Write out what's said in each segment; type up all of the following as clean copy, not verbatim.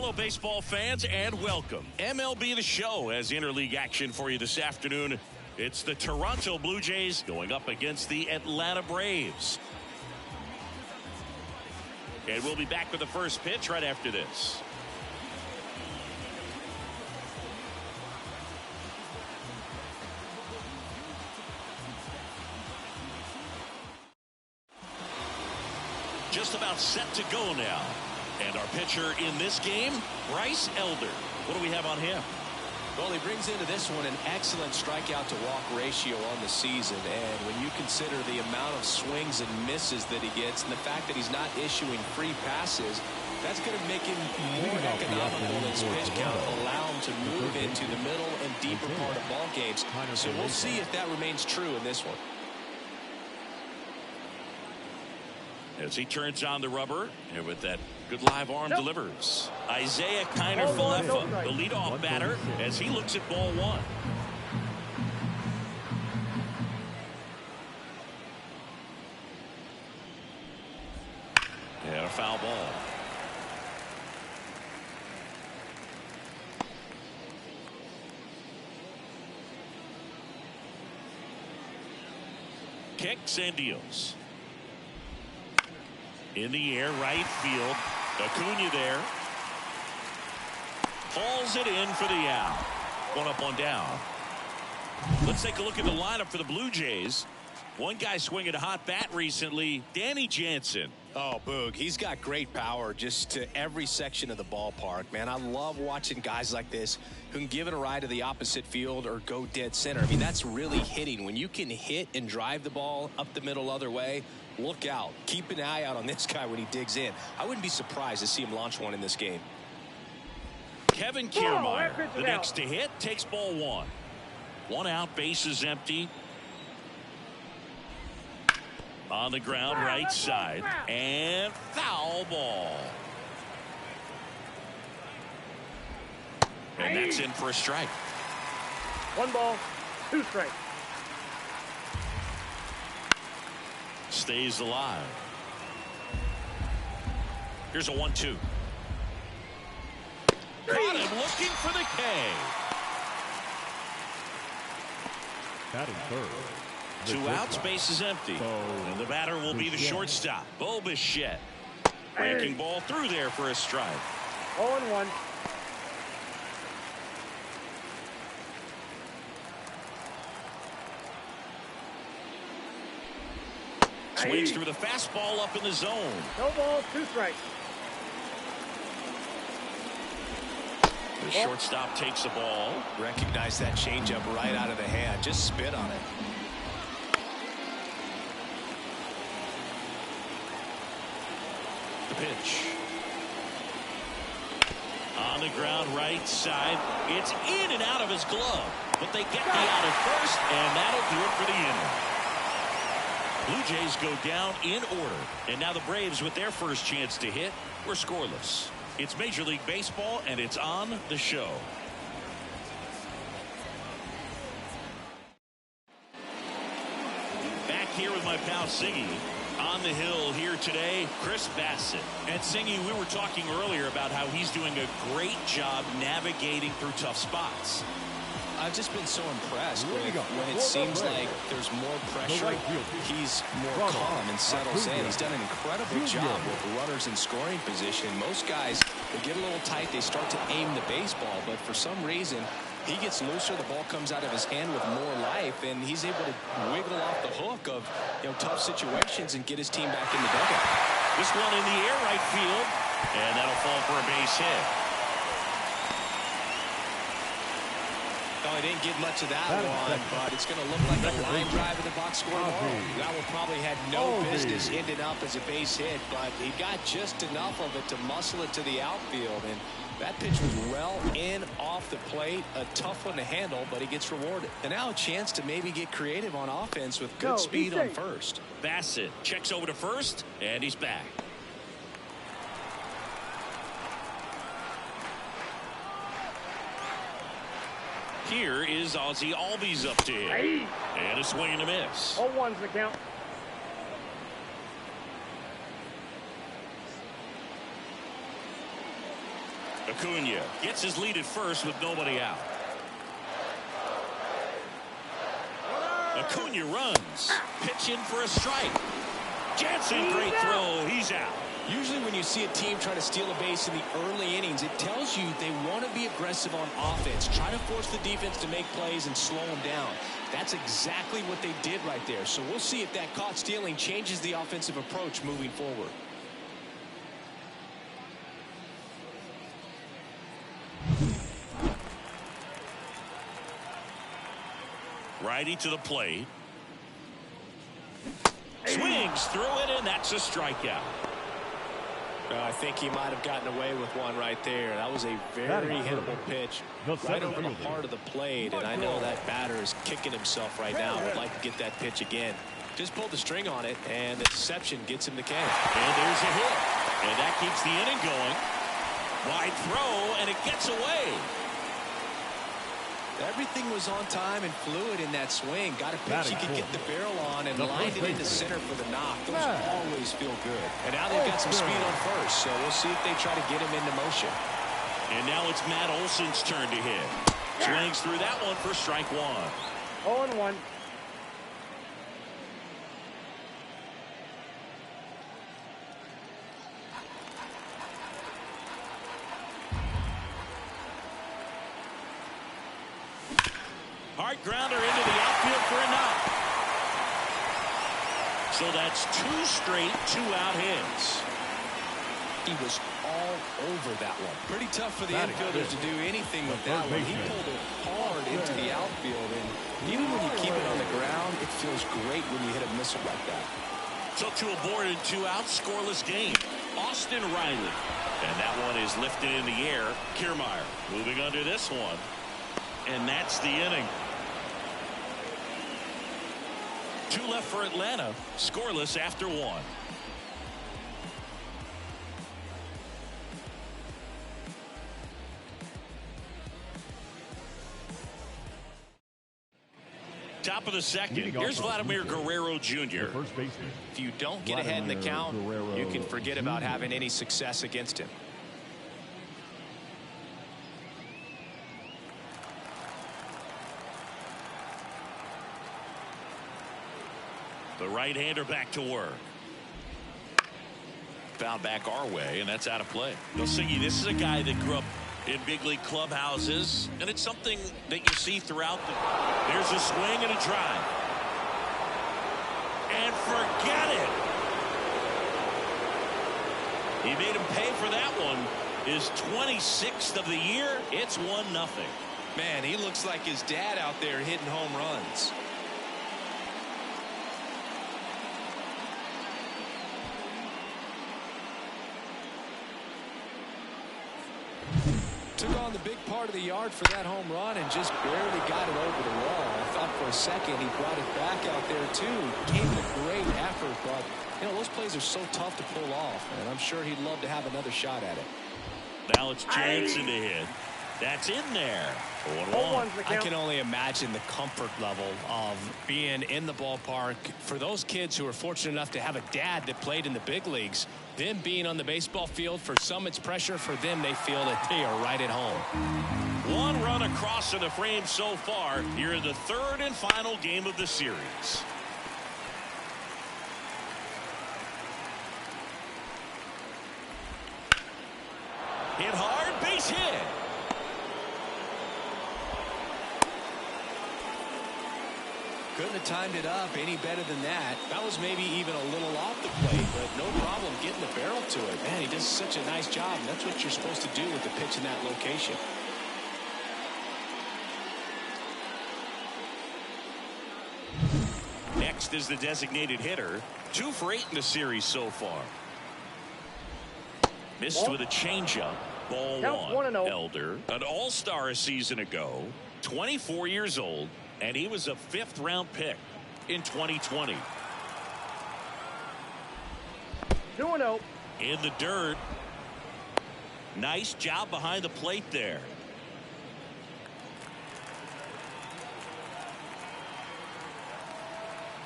Hello, baseball fans, and welcome. MLB The Show has interleague action for you this afternoon. It's the Toronto Blue Jays going up against the Atlanta Braves. And we'll be back with the first pitch right after this. Just about set to go now. And our pitcher in this game, Bryce Elder. What do we have on him? Well, he brings into this one an excellent strikeout to walk ratio on the season. And when you consider the amount of swings and misses that he gets and the fact that he's not issuing free passes, that's going to make him more economical in his pitch count, allow him to move into the middle and deeper part of ball games. So we'll see if that remains true in this one. As he turns on the rubber, and with that good live arm delivers. Isaiah Kiner-Falefa, the leadoff batter, as he looks at ball one. And a foul ball. Kicks and deals. In the air, right field. Acuna there. Hauls it in for the out. One up, one down. Let's take a look at the lineup for the Blue Jays. One guy swinging a hot bat recently, Danny Jansen. Oh, Boog, he's got great power just to every section of the ballpark, man. I love watching guys like this who can give it a ride to the opposite field or go dead center. I mean, that's really hitting. When you can hit and drive the ball up the middle other way, look out. Keep an eye out on this guy when he digs in. I wouldn't be surprised to see him launch one in this game. Kevin Kiermaier, the next to hit, takes ball one. One out, bases empty. On the ground, right side, and foul ball. And that's in for a strike. 1 ball, 2 strikes. Stays alive. Here's a 1-2. Caught him looking for the K. Batting third. 2 outs, base is empty. And the batter will be the shortstop, Bo Bichette. Breaking ball through there for a strike. 0-1. Swings through the fastball up in the zone. No ball, 2 strikes. The shortstop takes the ball. Recognize that changeup right out of the hand. Just spit on it. The pitch. On the ground, right side. It's in and out of his glove. But they get the out at first, and that'll do it for the inning. Blue Jays go down in order. And now the Braves, with their first chance to hit, were scoreless. It's Major League Baseball, and it's on the show. Back here with my pal Singy. On the hill here today, Chris Bassett. And Singy, we were talking earlier about how he's doing a great job navigating through tough spots. I've just been so impressed with when it seems like there's more pressure, he's more calm and settles in. He's done an incredible job with runners in scoring position. Most guys, they get a little tight, they start to aim the baseball, but for some reason, he gets looser, the ball comes out of his hand with more life, and he's able to wiggle off the hook of tough situations and get his team back in the dugout. This one in the air, right field, and that'll fall for a base hit. No, he didn't get much of that one, but it's going to look like a line drive in the box score. That one probably had no business ending up as a base hit, but he got just enough of it to muscle it to the outfield, and that pitch was well in off the plate. A tough one to handle, but he gets rewarded. And now a chance to maybe get creative on offense with good speed on first. Bassett checks over to first, and he's back. Here is Ozzie Albies up to him. And a swing and a miss. 0-1's the count. Acuna gets his lead at first with nobody out. Acuna runs. Pitch in for a strike. Jansen, great throw. He's out. Usually when you see a team try to steal a base in the early innings, it tells you they want to be aggressive on offense. Try to force the defense to make plays and slow them down. That's exactly what they did right there. So we'll see if that caught stealing changes the offensive approach moving forward. Righty to the plate. Swings through it, and that's a strikeout. I think he might have gotten away with one right there. That was a very hittable pitch right over the heart of the plate, and I know that batter is kicking himself right now. Would like to get that pitch again. Just pulled the string on it, and the deception gets him the K. And there's a hit, and that keeps the inning going. Wide throw, and it gets away. Everything was on time and fluid in that swing. Got a pitch he could get the barrel on and lined it into center for the knock. Those always feel good. And now they've got some speed on first, so we'll see if they try to get him into motion. And now it's Matt Olson's turn to hit. Swings through that one for strike one. 0-1. Hard grounder into the outfield for a knock. So that's two straight two-out hits. He was all over that one. Pretty tough for the infielders to do anything with that one. He pulled it hard into the outfield, and even when you keep it on the ground, it feels great when you hit a missile like that. So to a board and two out, scoreless game. Austin Riley. And that one is lifted in the air. Kiermaier moving under this one. And that's the inning. Two left for Atlanta, scoreless after one. Top of the second, here's Vladimir Guerrero Jr. If you don't get ahead in the count, you can forget about having any success against him. The right-hander back to work. Foul back our way, and that's out of play. Yoshigi, this is a guy that grew up in big league clubhouses, and it's something that you see throughout the... There's a swing and a drive. And forget it. He made him pay for that one. His 26th of the year. It's 1-0. Man, he looks like his dad out there hitting home runs. Took on the big part of the yard for that home run and just barely got it over the wall. I thought for a second he brought it back out there too. Gave it a great effort, but you know those plays are so tough to pull off, and I'm sure he'd love to have another shot at it. Now it's Jansen to hit. That's in there. 1-1. I can only imagine the comfort level of being in the ballpark for those kids who are fortunate enough to have a dad that played in the big leagues. Them being on the baseball field, for some it's pressure. For them, they feel that they are right at home. One run across in the frame so far here in the third and final game of the series. Hit hard, base hit. Couldn't have timed it up any better than that. That was maybe even a little off the plate, but no problem getting the barrel to it. Man, he does such a nice job. That's what you're supposed to do with the pitch in that location. Next is the designated hitter. 2 for 8 in the series so far. Missed with a changeup. Ball one. Elder, an all-star a season ago, 24 years old, and he was a 5th-round pick in 2020. 2-0. In the dirt. Nice job behind the plate there.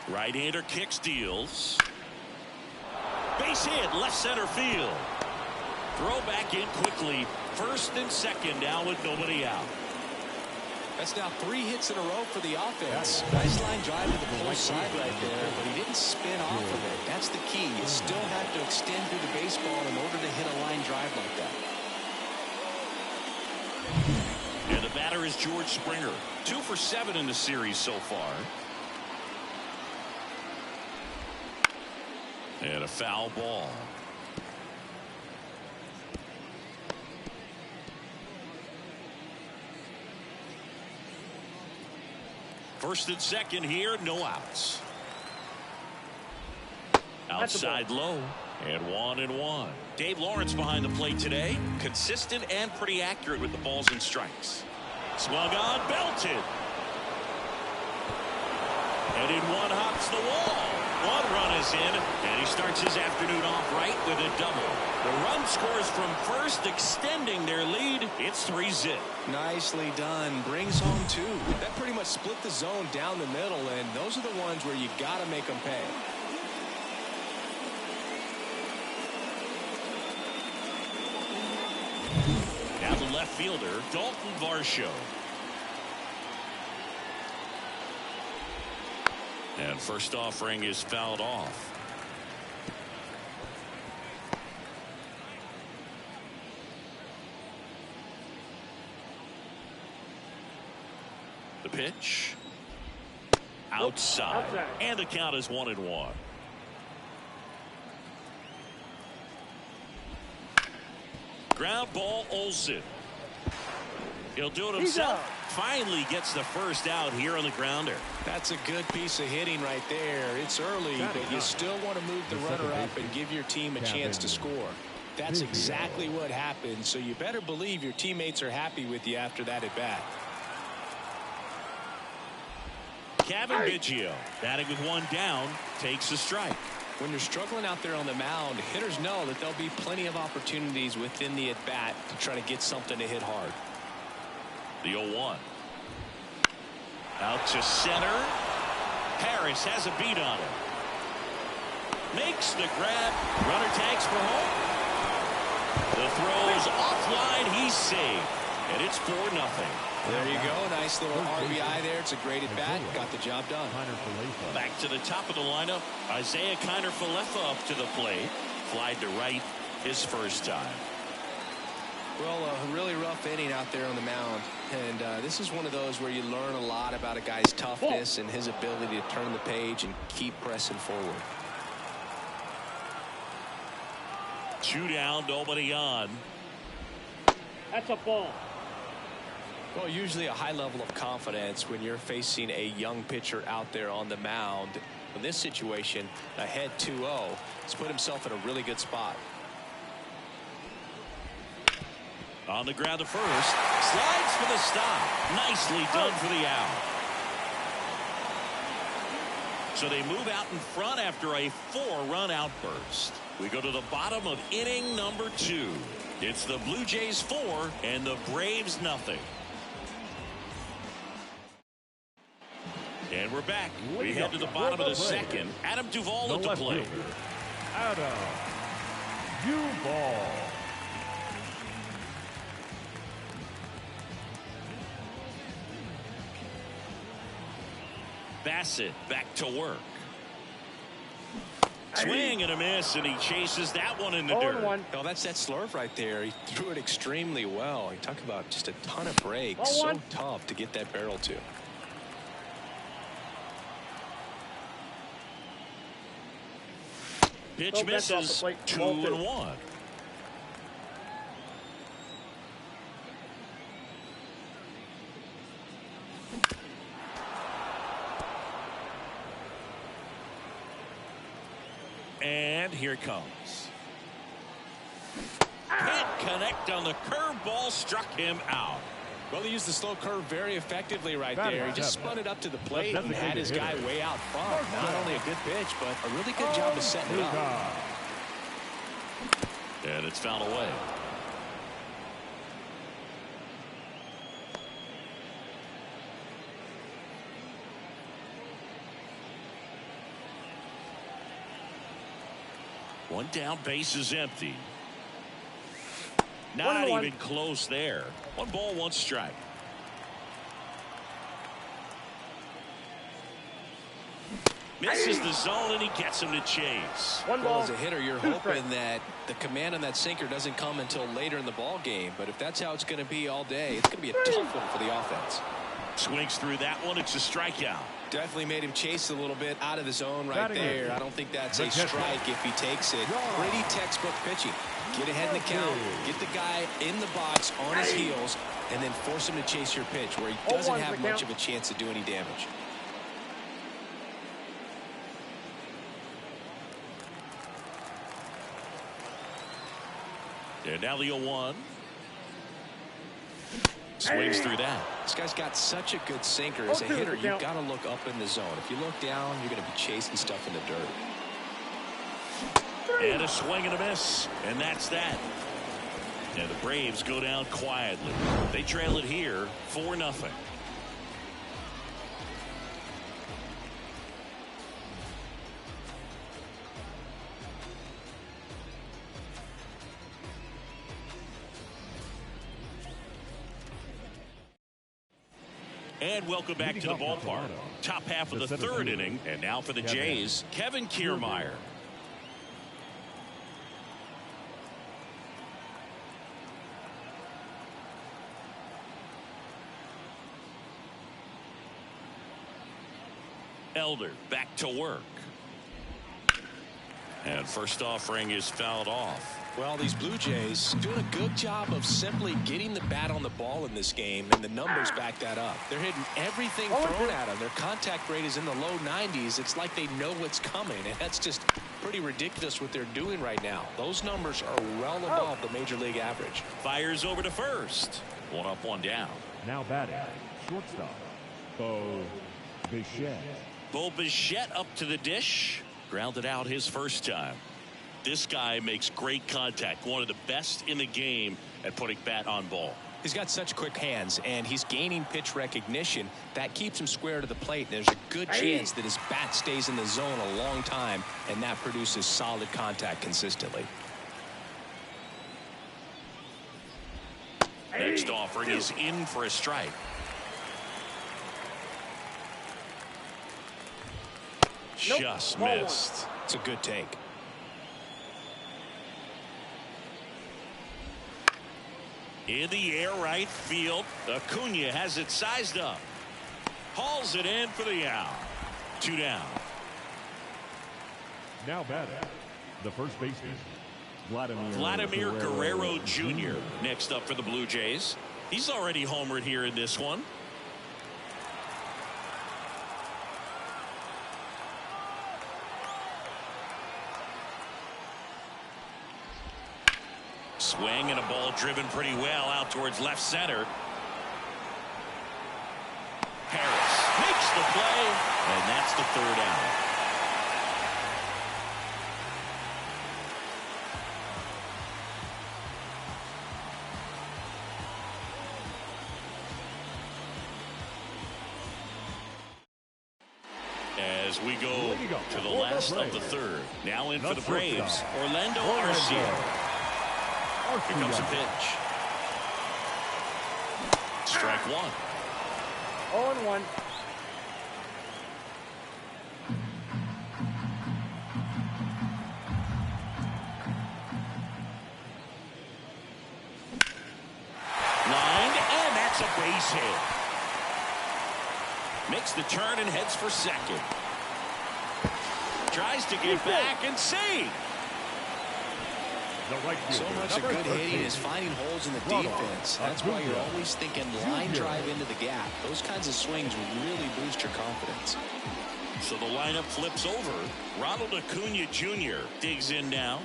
Right-hander kick steals. Base hit, left center field. Throw back in quickly, First and second now with nobody out. That's now 3 hits in a row for the offense. Nice line drive to the pull side right there, but he didn't spin off of it. That's the key. You still have to extend through the baseball in order to hit a line drive like that. And the batter is George Springer. 2 for 7 in the series so far. And a foul ball. First and second here, no outs. Outside low, and 1-1. Dave Lawrence behind the plate today. Consistent and pretty accurate with the balls and strikes. Swung on, belted. And in one hops the wall. 1 run is in, and he starts his afternoon off right with a double. The run scores from first, extending their lead. It's 3-zip. Nicely done. Brings home 2. That pretty much split the zone down the middle, and those are the ones where you got to make them pay. Now the left fielder, Dalton Varsho. And first offering is fouled off. The pitch. Outside. And the count is 1-1. Ground ball, Olsen. He'll do it himself. Finally gets the first out here on the grounder. That's a good piece of hitting right there. It's early, but you still want to move the runner up and give your team a chance to score. That's exactly what happened, so you better believe your teammates are happy with you after that at bat. Kevin Biggio, batting with 1 down, takes a strike. When you're struggling out there on the mound, hitters know that there'll be plenty of opportunities within the at-bat to try to get something to hit hard. The 0-1. Out to center. Harris has a beat on it. Makes the grab. Runner tags for home. The throw is offline. He's saved. And it's 4-0. There you go. Nice little RBI there. It's a great at-bat. Got the job done. Back to the top of the lineup. Isaiah Kiner-Falefa up to the plate. Flied to right his first time. Well, a really rough inning out there on the mound. And this is one of those where you learn a lot about a guy's toughness and his ability to turn the page and keep pressing forward. 2 down, nobody on. That's a ball. Well, usually a high level of confidence when you're facing a young pitcher out there on the mound. In this situation, ahead 2-0, he's put himself in a really good spot. On the ground to first. Slides for the stop. Nicely done for the out. So they move out in front after a 4-run outburst. We go to the bottom of inning number 2. It's the Blue Jays 4 and the Braves nothing. And we're back. We head to the bottom of the second. Adam Duvall at the plate. Adam Duvall. Bassett back to work. Swing and a miss, and he chases that one in the dirt. Oh, that's that slurve right there. He threw it extremely well. He talked about just a ton of breaks. So tough to get that barrel to. Pitch misses. 2-1. And here it comes. Can't connect on the curveball, struck him out. Well, he used the slow curve very effectively right there. He just spun it up to the plate and had his guy way out front. Not only a good pitch, but a really good job of setting it up. And it's fouled away. One down, base is empty. Not even close there. 1 ball, 1 strike. Misses the zone, and he gets him to chase. 1 Well, ball. as a hitter, you're hoping that the command on that sinker doesn't come until later in the ball game. But if that's how it's going to be all day, it's going to be a tough one for the offense. Swings through that one. It's a strikeout. Definitely made him chase a little bit out of the zone right there. I don't think that's a strike if he takes it. Pretty textbook pitching. Get ahead in the count, get the guy in the box on his heels, and then force him to chase your pitch where he doesn't have much of a chance to do any damage. And now the 0-1. Swings through that. This guy's got such a good sinker. As a hitter, you've got to look up in the zone. If you look down, you're going to be chasing stuff in the dirt. And a swing and a miss. And that's that. And the Braves go down quietly. They trail it here 4-0. And welcome back to the ballpark. Top half of the 3rd inning. And now for the Jays, Kevin Kiermaier. Elder back to work. And first offering is fouled off. Well, these Blue Jays doing a good job of simply getting the bat on the ball in this game, and the numbers back that up. They're hitting everything thrown at them. Their contact rate is in the low 90s. It's like they know what's coming, and that's just pretty ridiculous what they're doing right now. Those numbers are well above the major league average. Fires over to first. 1 up, 1 down. Now batting, shortstop, Bo Bichette. Bo Bichette up to the dish. Grounded out his first time. This guy makes great contact. One of the best in the game at putting bat on ball. He's got such quick hands, and he's gaining pitch recognition. That keeps him square to the plate. And there's a good chance that his bat stays in the zone a long time, and that produces solid contact consistently. Next offering is in for a strike. Just missed. It's a good take. In the air, right field. Acuna has it sized up. Hauls it in for the out. 2 down. Now batting, the first baseman, Vladimir Guerrero Jr. next up for the Blue Jays. He's already homered here in this one. Swing and a ball driven pretty well out towards left center. Harris makes the play, and that's the 3rd out. As we go to the last of the 3rd. Now in for the Braves, Orlando Arcia. Here comes a pitch. Strike 1. 0-1. Lined, and that's a base hit. Makes the turn and heads for second. Tries to get back and save. So much of good hitting is finding holes in the defense. That's why you're always thinking line drive into the gap. Those kinds of swings really boost your confidence. So the lineup flips over. Ronald Acuna Jr. digs in now.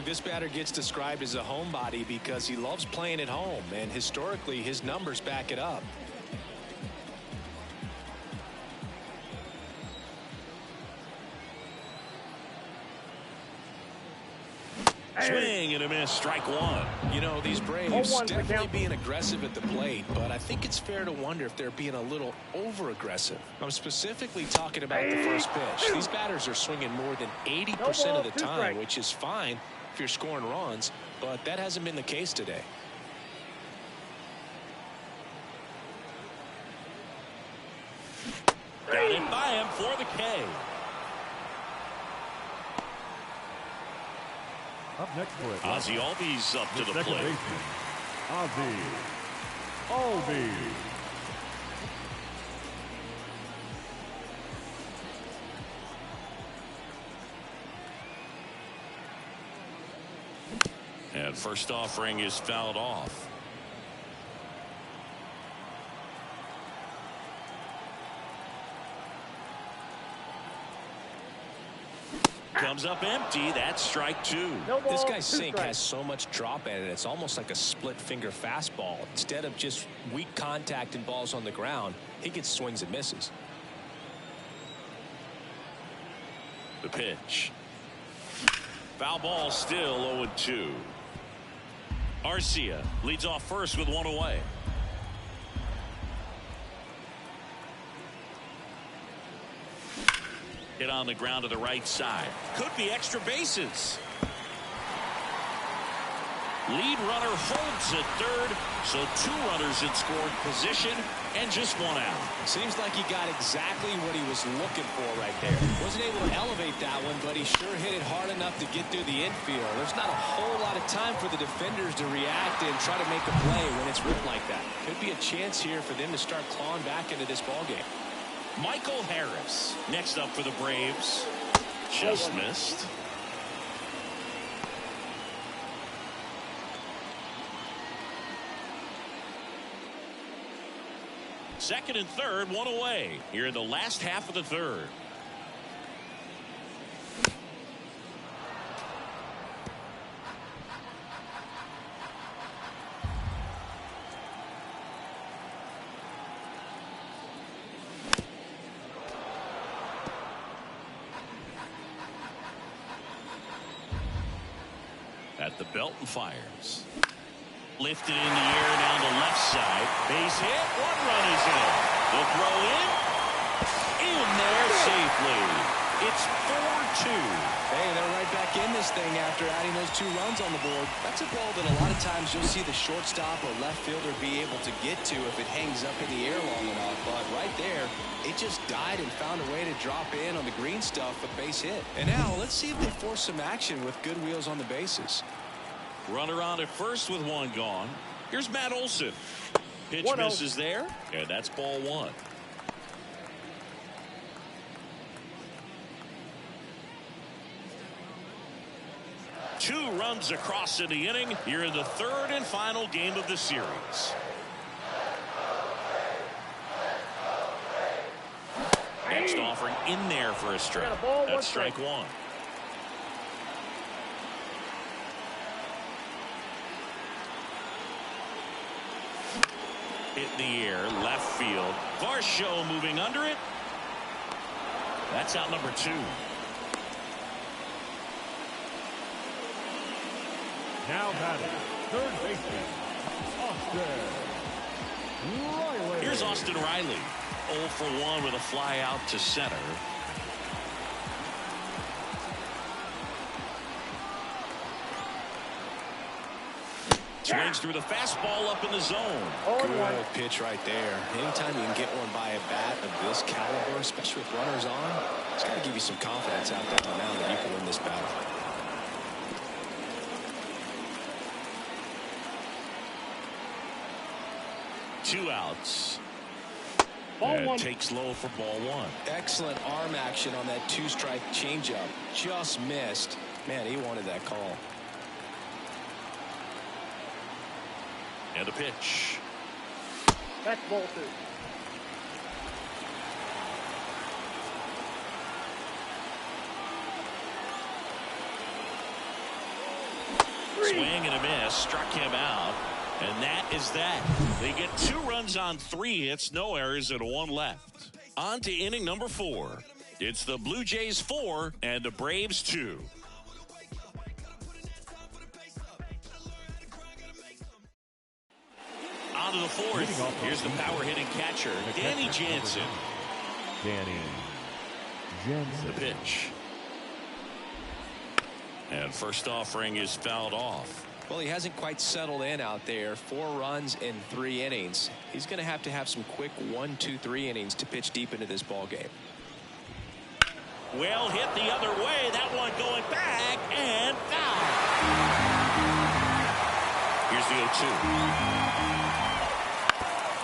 This batter gets described as a homebody because he loves playing at home, and historically his numbers back it up. Swing and a miss, strike 1. You know, these Braves definitely being aggressive at the plate, but I think it's fair to wonder if they're being a little over-aggressive. I'm specifically talking about the first pitch. These batters are swinging more than 80% of the time, which is fine, if you're scoring runs, but that hasn't been the case today. Got it by him for the K. Up next for it. Ozzie Albies up to the second plate. baseman, Ozzie Albies. And first offering is fouled off. Comes up empty. That's strike two. No ball, This guy's two sink strikes. has so much drop in it. It's almost like a split finger fastball. Instead of just weak contact and balls on the ground, he gets swings and misses. The pitch. Foul ball, still 0-2. Arcia leads off first with one away. Hit on the ground to the right side. Could be extra bases. Lead runner holds at third, so two runners in scoring position and just one out. Seems like he got exactly what he was looking for right there. Wasn't able to elevate that one, but he sure hit it hard enough to get through the infield. There's not a whole lot of time for the defenders to react and try to make a play when it's ripped like that. Could be a chance here for them to start clawing back into this ballgame. Michael Harris next up for the Braves. Just missed. Second and third, one away here in the last half of the third. At the belt and fires. Lifted in the air down the left side. Base hit. One run is in. The throw in there safely. It's 4-2. Hey, they're right back in this thing after adding those two runs on the board. That's a ball that a lot of times you'll see the shortstop or left fielder be able to get to if it hangs up in the air long enough. But right there, it just died and found a way to drop in on the green stuff, a base hit. And now let's see if they force some action with good wheels on the bases. Runner on at first with one gone. Here's Matt Olson. Pitch 1-0. misses there, and that's ball one. Two runs across in the inning here in the third and final game of the series. Next offering in there for a strike. Got a ball, That's one strike strike. one. Hit in the air, left field. Varsho moving under it. That's out number two. Now batting, third baseman, Austin Riley. Here's Austin Riley. 0 for 1 with a fly out to center. Swings through the fastball up in the zone. 0-1. Good pitch right there. Anytime you can get one by a bat of this caliber, especially with runners on, it's got to give you some confidence out there on the mound that you can win this battle. Two outs. Ball And one. takes low for ball one. Excellent arm action on that two-strike changeup. Just missed. Man, he wanted that call. And a pitch. That's ball two. Swing and a miss. Struck him out. And that is that. They get 2 runs on 3 hits, no errors, and 1 left. On to inning number 4. It's the Blue Jays 4 and the Braves 2. On to the 4th. Here's the power hitting catcher, Danny Jansen. Danny The Jansen. pitch. And first offering is fouled off. Well, he hasn't quite settled in out there. 4 runs in 3 innings. He's going to have some quick 1, 2, 3 innings to pitch deep into this ball game. Well hit the other way. That one going back and foul. Here's the 0-2.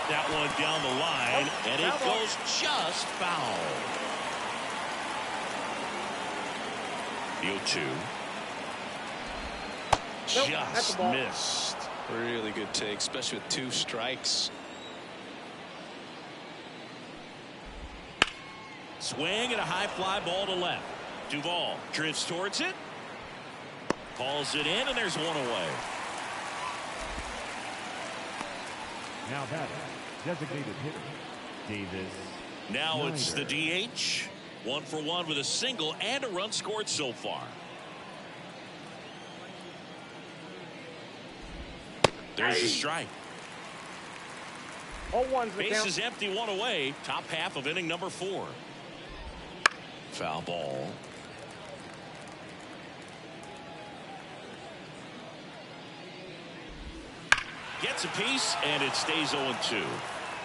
That one down the line, and it goes just foul. The 0-2. Just missed. Really good take, especially with 2 strikes. Swing and a high fly ball to left. Duvall drifts towards it. Calls it in, and there's one away. Now batting, designated hitter, Davis. Now it's the DH. 1 for 1 with a single and a run scored so far. There's a strike. 0-1's the Base count. is empty, 1 away. Top half of inning number 4. Foul ball. Gets a piece, and it stays 0-2.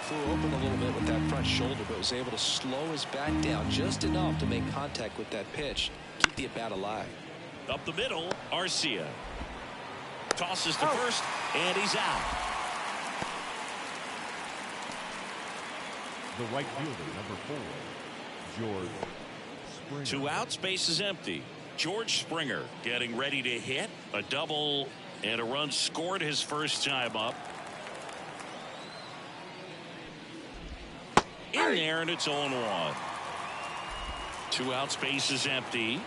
Flew open a little bit with that front shoulder, but was able to slow his bat down just enough to make contact with that pitch. Keep the at-bat alive. Up the middle, Arcia. Tosses to first, and he's out. The right fielder, number 4, George Springer. 2 outs, base is empty. George Springer getting ready to hit. A double and a run scored his first time up. In there, and it's 0-1. 2 outs, base is empty.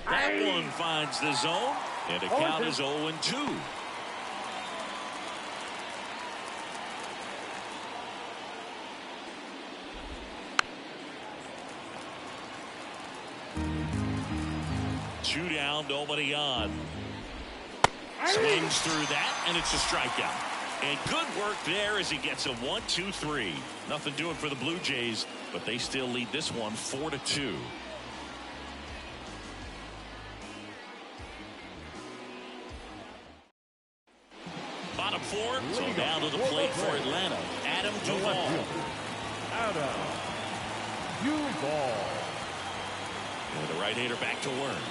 That one finds the zone, and the count is 0-2. Two down, nobody on. Swings through that, and it's a strikeout. And good work there as he gets a 1-2-3. Nothing doing for the Blue Jays, but they still lead this one 4-2. Bottom 4, so now to the plate for Atlanta. Adam Duvall. Adam Duvall. And the right-hander back to work.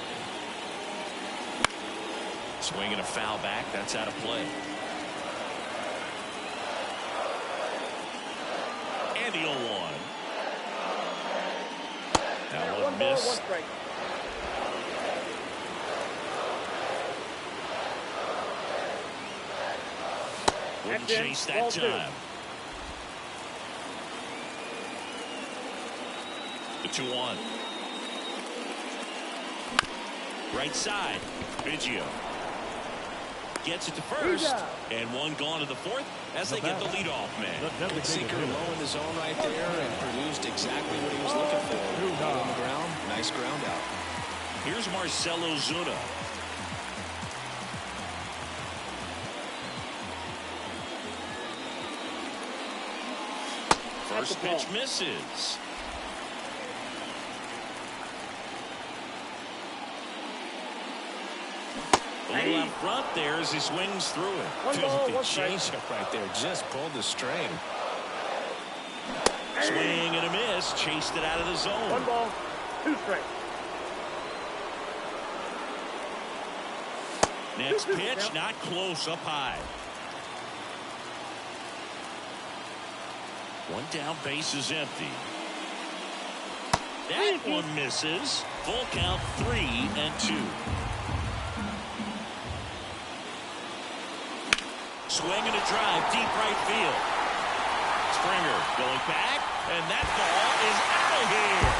Swinging a foul back. That's out of play. And the 0-1. That one missed. Wouldn't chase that time. The 2-1. Right side. Biggio gets it to first, and one gone to the 4th as they get the leadoff man. Good sinker low in the zone right there and produced exactly what he was looking for. Ball on the ground, nice ground out. Here's Marcell Ozuna. First pitch misses. A little out front there as he swings through it. The change-up right there just pulled the string. Swing and a miss. Chased it out of the zone. 1 ball, 2 strikes. Next pitch, not close, up high. 1 down, base is empty. That one misses. Full count, 3-2. Swing and a drive, deep right field. Springer going back, and that ball is out of here.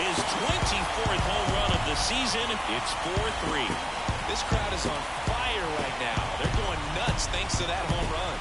His 24th home run of the season. It's 4-3. This crowd is on fire right now. They're going nuts thanks to that home run.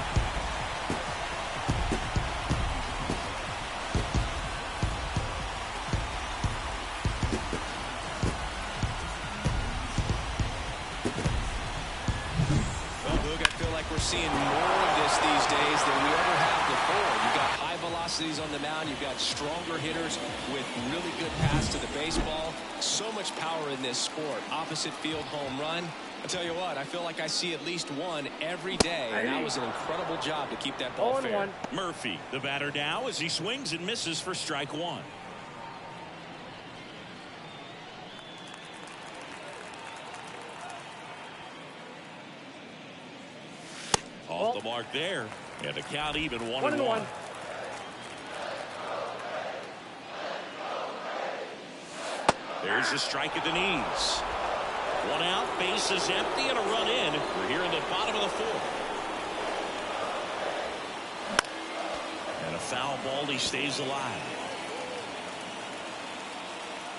We're seeing more of this these days than we ever have before. You got high velocity velocities on the mound. You've got stronger hitters with really good pass to the baseball. So much power in this sport. Opposite field home run. I tell you what, I feel like I see at least one every day, and that was an incredible job to keep that ball fair. Murphy, the batter now, as he swings and misses for strike one. Off the mark there, and the count even 1-1. There's a strike at the knees. One out, base is empty, and a run in. We're here in the bottom of the fourth. And a foul ball, he stays alive.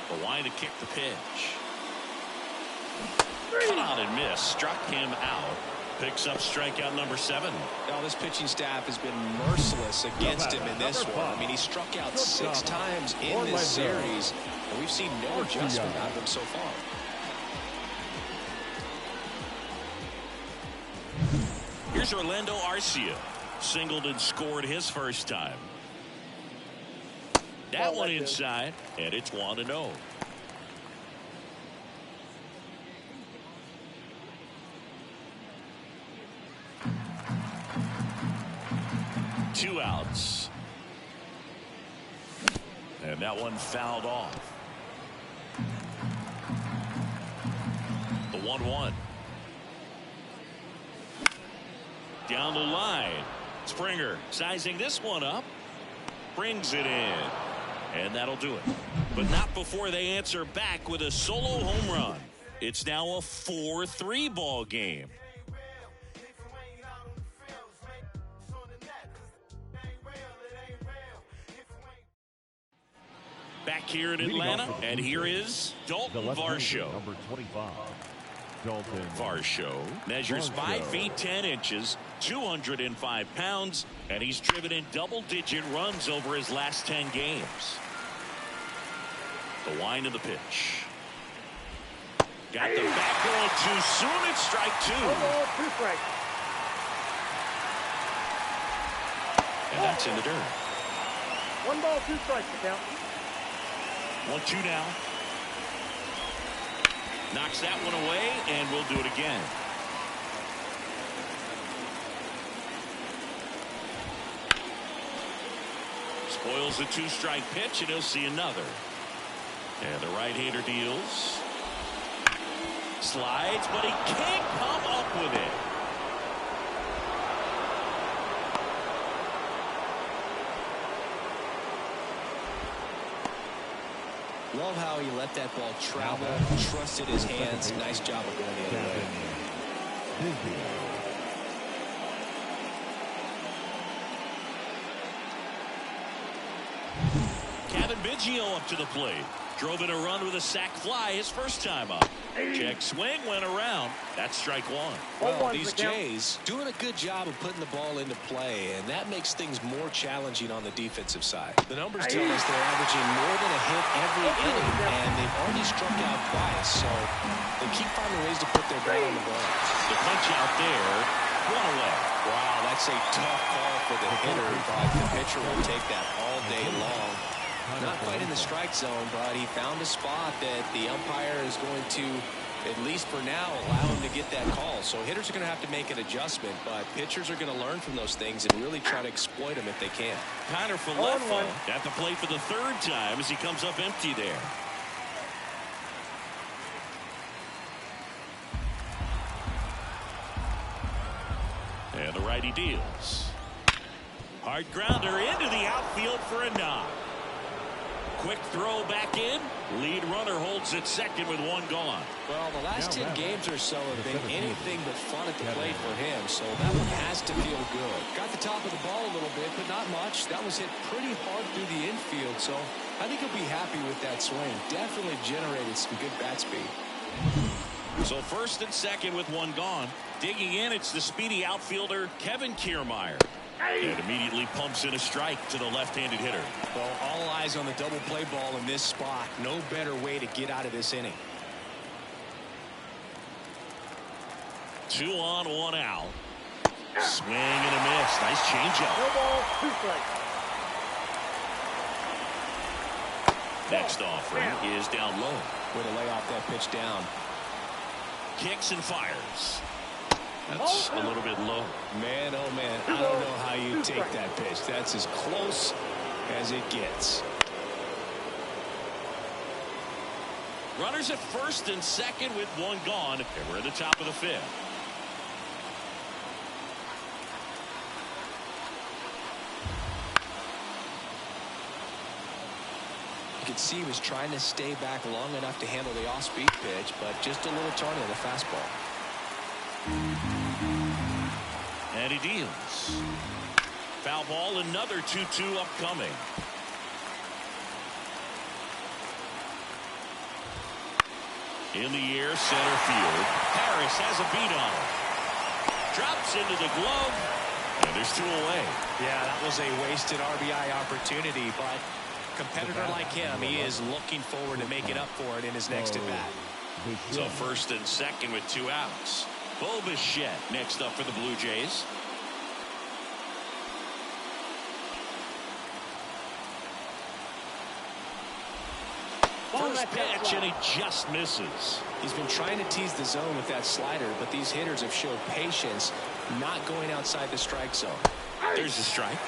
The line to kick the pitch. Cut out and miss, struck him out. Picks up strikeout number 7. Now, this pitching staff has been merciless against him in this one. I mean, he struck out 6 times in this series, and we've seen no adjustment out of him so far. Here's Orlando Arcia. Singled and scored his first time. That one inside, and it's 1-0. Two outs. And that one fouled off. The 1-1. Down the line. Springer sizing this one up. Brings it in. And that'll do it. But not before they answer back with a solo home run. It's now a 4-3 ball game. Back here in Atlanta, and here is Dalton Varsho. Number 25. Dalton Varsho measures 5 feet 10 inches, 205 pounds, and he's driven in double-digit runs over his last 10 games. The wind of the pitch. Got the back going too soon. It's strike 2. And that's in the dirt. 1 ball, 2 strikes to count. 1-2 now. Knocks that one away, and we'll do it again. Spoils the 2-strike pitch, and he'll see another. And the right-hander deals. Slides, but he can't come up with it. Love how he let that ball travel, trusted his hands. Nice job of going the other way. Kevin Biggio up to the plate. Drove in a run with a sac fly his first time up. Check swing, went around. That's strike 1. Well, these Jays doing a good job of putting the ball into play, and that makes things more challenging on the defensive side. The numbers tell us they're averaging more than a hit every inning, and they've already struck out twice, so they keep finding ways to put their ball on the ball. The punch out there, one away. Wow, that's a tough call for the hitter, but the pitcher will take that all day long. Not quite in the strike zone, but he found a spot that the umpire is going to, at least for now, allow him to get that call. So hitters are going to have to make an adjustment, but pitchers are going to learn from those things and really try to exploit them if they can. Connor Falefa at the plate for the 3rd time as he comes up empty there. And the righty deals. Hard grounder into the outfield for a knock. Quick throw back in. Lead runner holds at second with 1 gone. Well, the last 10 games or so have been anything but fun at the plate for him, so that one has to feel good. Got the top of the ball a little bit, but not much. That was hit pretty hard through the infield, so I think he'll be happy with that swing. Definitely generated some good bat speed. So 1st and 2nd with 1 gone. Digging in, it's the speedy outfielder Kevin Kiermaier. And immediately pumps in a strike to the left-handed hitter. Well, all eyes on the double play ball in this spot. No better way to get out of this inning. 2 on, 1 out. Swing and a miss. Nice changeup. No ball, 2 strikes. Next offering is down low. Way to lay off that pitch down. Kicks and fires. That's a little bit low. Man, oh man, I don't know how you take that pitch. That's as close as it gets. Runners at first and second with one gone. And we're at the top of the fifth. You could see he was trying to stay back long enough to handle the off-speed pitch, but just a little tardy on the fastball. And he deals. Foul ball, another 2-2 upcoming. In the air, center field. Harris has a beat on it. Drops into the glove, and there's two away. Yeah, that was a wasted RBI opportunity, but a competitor like him, he is looking forward to making up for it in his next at-bat. So first and second with 2 outs. Bichette next up for the Blue Jays. First pitch, and he just misses. He's been trying to tease the zone with that slider, but these hitters have showed patience, not going outside the strike zone. There's a strike.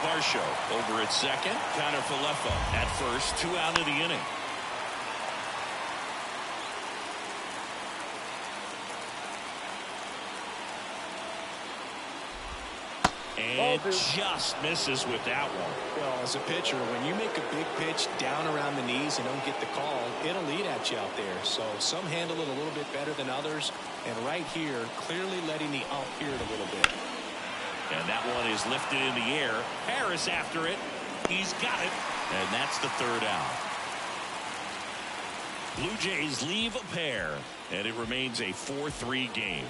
Varsho over at second. Connor Falefa at first. 2 out of the inning. And just misses with that one. Well, as a pitcher, when you make a big pitch down around the knees and don't get the call, it'll eat at you out there. So some handle it a little bit better than others. And right here, clearly letting the ump hear it a little bit. And that one is lifted in the air. Harris after it. He's got it. And that's the 3rd out. Blue Jays leave a pair. And it remains a 4-3 game.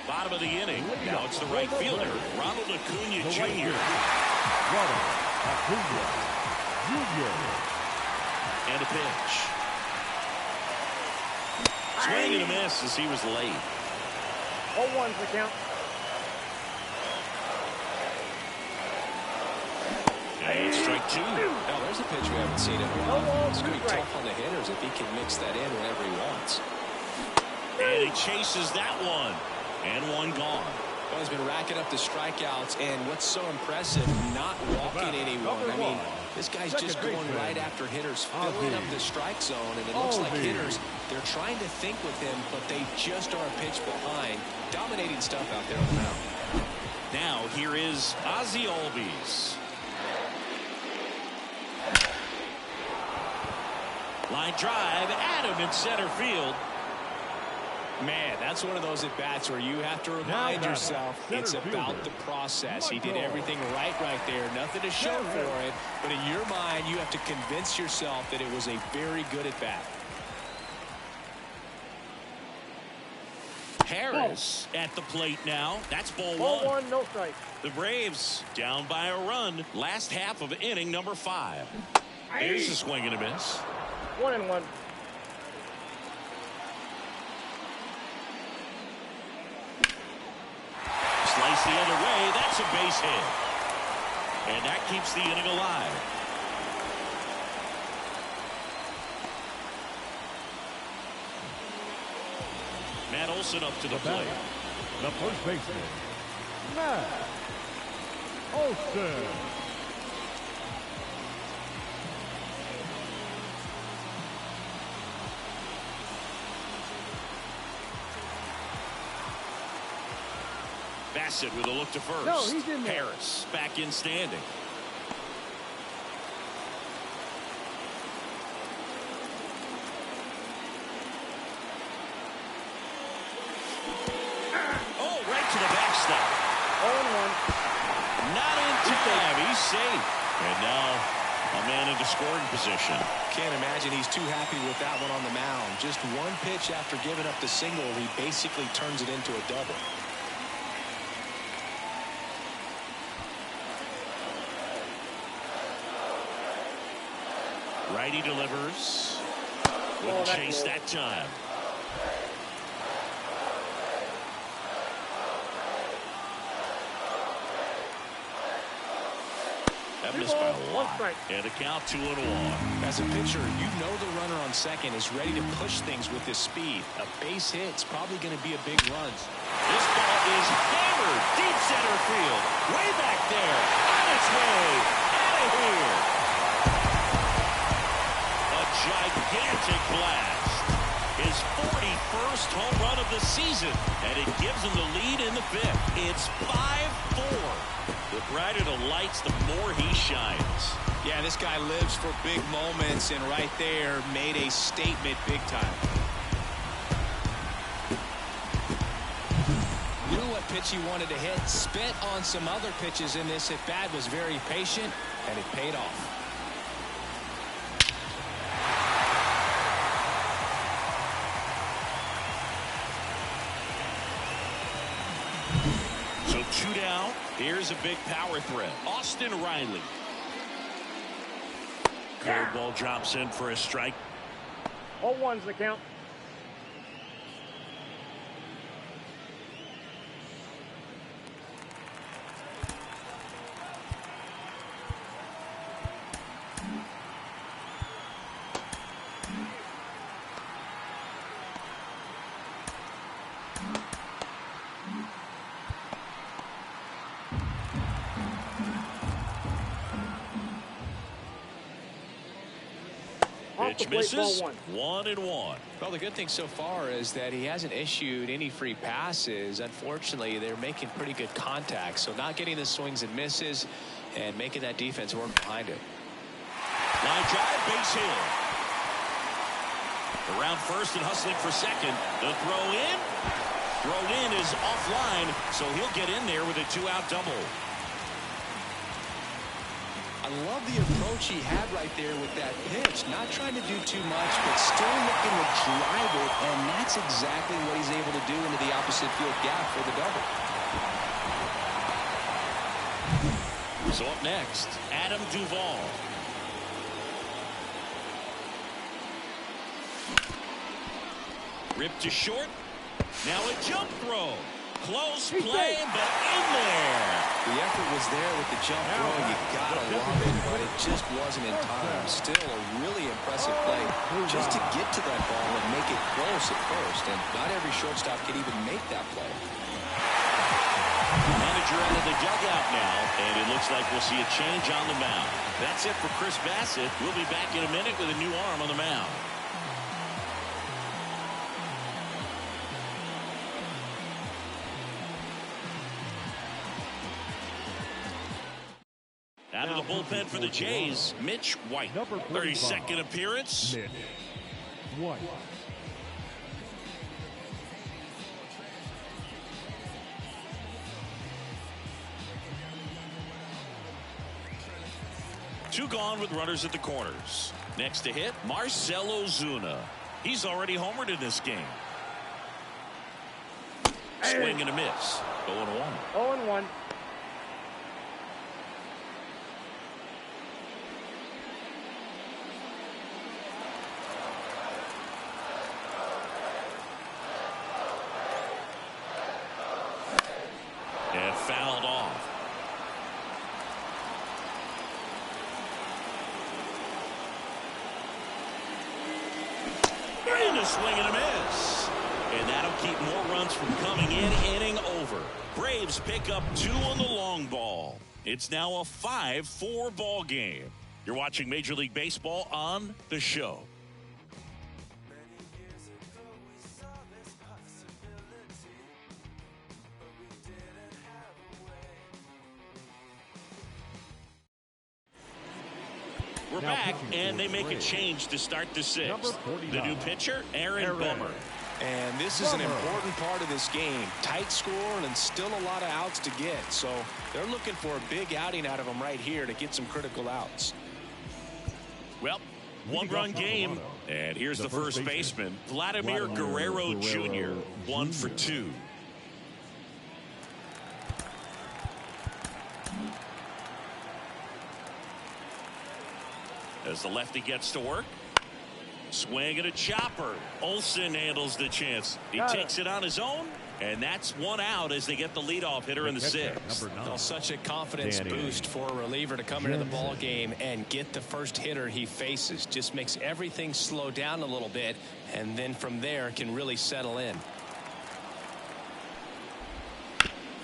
Bottom of the inning. Now it's the right fielder, Ronald Acuna Jr. Ronald Acuna Jr. And a pitch. Swing and a miss as he was late. 0-1's the count. And it's strike 2. Now there's a pitch we haven't seen in a while. It's going to be tough on the hitters if he can mix that in whenever he wants. And he chases that one. And one gone. Well, he's been racking up the strikeouts, and what's so impressive, not walking anyone. I mean, this guy's just going right after hitters, filling up the strike zone, and it looks like hitters, they're trying to think with him, but they just are a pitch behind. Dominating stuff out there on the mound. Now here is Ozzie Albies. Line drive, at him in center field. Man, that's one of those at-bats where you have to remind yourself it's about the process. He did everything right there. Nothing to show for it. But in your mind, you have to convince yourself that it was a very good at-bat. Harris at the plate now. That's ball 1. No strike. The Braves down by a run. Last half of inning number 5. There's a swing and a miss. 1-1. Slice the other way. That's a base hit. And that keeps the inning alive. Matt Olson up to the plate. The first baseman, Matt Olson. Bassett with a look to first. No, he's in there. Harris back in standing. Oh, right to the backstop. 0-1. Not in time. He's safe. And now a man into scoring position. Can't imagine he's too happy with that one on the mound. Just one pitch after giving up the single, he basically turns it into a double. Righty delivers. Wouldn't chase that time. That missed by a lot. And the count 2-1. As a pitcher, you know the runner on second is ready to push things with his speed. A base hit's probably going to be a big run. This ball is hammered deep center field. Way back there. On its way. Out of here. A gigantic blast. His 41st home run of the season. And it gives him the lead in the fifth. It's 5-4. The brighter the lights, the more he shines. Yeah, this guy lives for big moments, and right there made a statement big time. You know what pitch he wanted to hit? Spent on some other pitches in this at-bat, was very patient, and it paid off. So 2 down. Here's a big power threat. Austin Riley. Curveball drops in for a strike. 0-1's the count. Pitch misses. 1-1. Well, the good thing so far is that he hasn't issued any free passes. Unfortunately, they're making pretty good contact, so not getting the swings and misses and making that defense work behind it. Line drive, base hit. Around first and hustling for second. The throw in. Throw in is offline, so he'll get in there with a 2-out double. I love the approach he had right there with that pitch. Not trying to do too much, but still looking to drive it, and that's exactly what he's able to do into the opposite field gap for the double. So up next, Adam Duvall. Ripped to short. Now a jump throw. Close play, but in there. The effort was there with the jump throw. You gotta love it, but it just wasn't in time. Still a really impressive play just to get to that ball and make it close at first. And not every shortstop can even make that play. Manager out of the dugout now, and it looks like we'll see a change on the mound. That's it for Chris Bassett. We'll be back in a minute with a new arm on the mound. Out of the bullpen for the Jays, Mitch White. 32nd appearance. Mitch White. Two gone with runners at the corners. Next to hit, Marcell Ozuna. He's already homered in this game. Swing and a miss. 0-1. 0-1. And fouled off. And a swing and a miss. And that'll keep more runs from coming in. Inning over. Braves pick up 2 on the long ball. It's now a 5-4 ball game. You're watching Major League Baseball on The Show. We're back, and they make a change to start the sixth. The new pitcher, Aaron Bummer. And this is an important part of this game. Tight score and still a lot of outs to get. So they're looking for a big outing out of him right here to get some critical outs. Well, one-run game. And here's the first baseman, Vladimir Guerrero Jr., 1 for 2. As the lefty gets to work. Swing and a chopper. Olsen handles the chance. He takes it on his own, And that's one out as they get the leadoff hitter in the sixth. Well, such a confidence boost for a reliever to come into the ball game and get the first hitter he faces. Just makes everything slow down a little bit, and then from there can really settle in.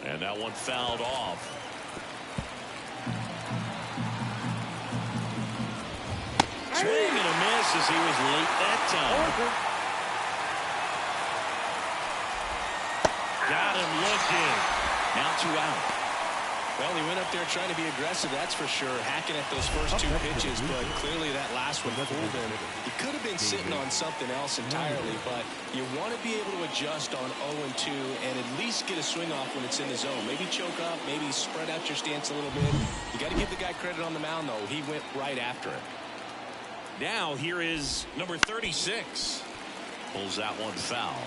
And that one fouled off. Swing and a miss as he was late that time. Got him looking. Now 2 out. Well, he went up there trying to be aggressive, that's for sure, hacking at those first 2 pitches, but clearly that last one fooled him. He could have been sitting on something else entirely, but you want to be able to adjust on 0-2 and at least get a swing off when it's in the zone. Maybe choke up, maybe spread out your stance a little bit. You got to give the guy credit on the mound, though. He went right after it. Now here is number 36. Pulls that one foul.